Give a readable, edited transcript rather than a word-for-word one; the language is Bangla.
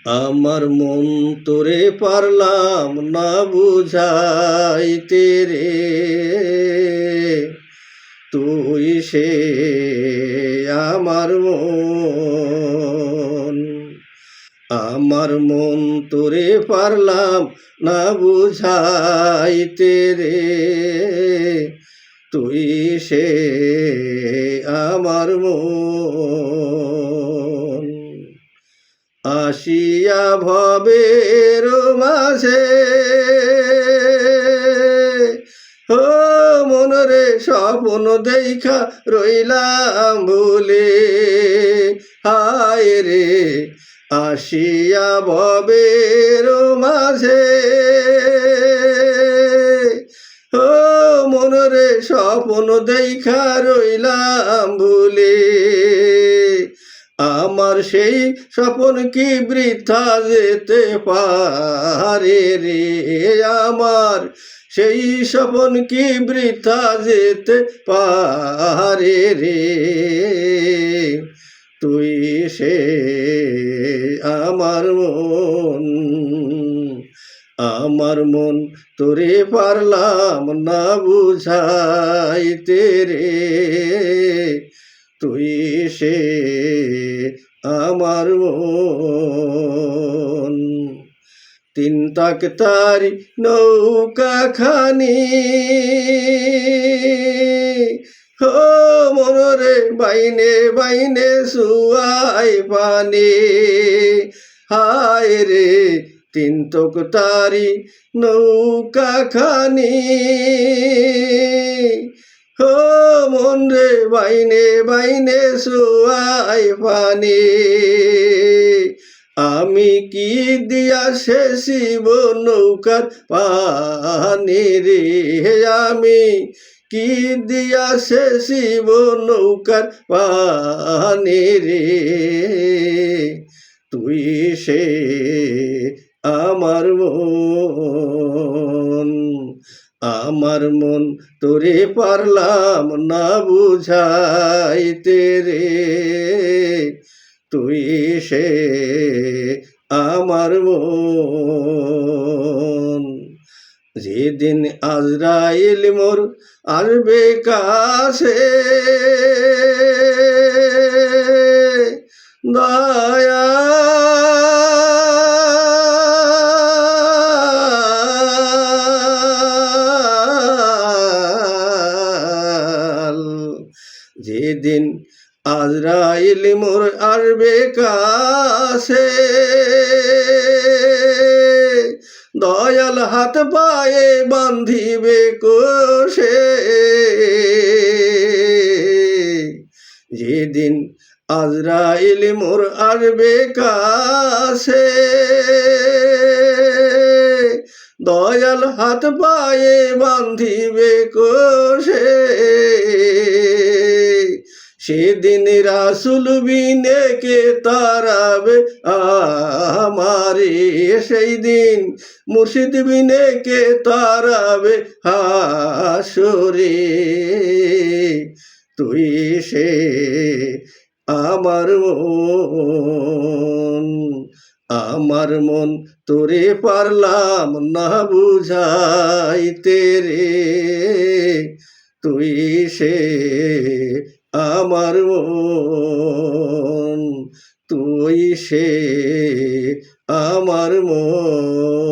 আমার মন তোরে পারলাম না বুঝাইতে রে, তুই সে আমার মন। আমার মন তোরে পারলাম না বুঝাইতে রে, তুই সে আমার মন। আসিয়া ভবের মাঝে ও মনরে স্বপ্ন দেখা রইলাম ভুলে, হায় রে আসিয়া ভবের মাঝে ও মনরে স্বপ্ন দেখা রইলাম ভুলে। আমার সেই স্বপ্ন কি বৃথা যেতে পারে রে, আমার সেই স্বপ্ন কি বৃথা যেতে পারে রে, তুই সে আমার মন। আমার মন তোরে পারলাম না বুঝাইতে রে, তুই সে আমার মন। তিন তাক তারি নৌকা খানি ও মনরে বাইনে বাইনে সুয়াই পানি, হায় রে তিন তক তারি নৌকা খানি ও মন রে বাইনে বাইনে সুয়াই পানি। আমি কি দিয়া শেষিব নৌকার পানি রে, আমি কি দিয়া শেষিব নৌকার পানি রে, তুই সে আমার মন। আমার মন তোরে পারলাম না বুঝাইতে রে, তুই সে আমার মন। যেদিন আজরাইল মোর আসবে কাছে দয়া যেদিন আজরাইল মোর আসবে কাছে দয়াল হাত পায়ে বান্ধিবে কোষে, যেদিন আজরাইল মোর আসবে কাছে দয়াল হাত পায়ে বান্ধিবে কোষে, সেদিন রাসুল বিনে কে তারাবে আমারে, সেই দিন মুর্শিদ বিনে কে তারাবে হাসরে, তুই সে আমার মন। আমার মন তোরে পারলাম না বুঝাইতে রে, তুই সে আমার মন, তুই সে আমার মন।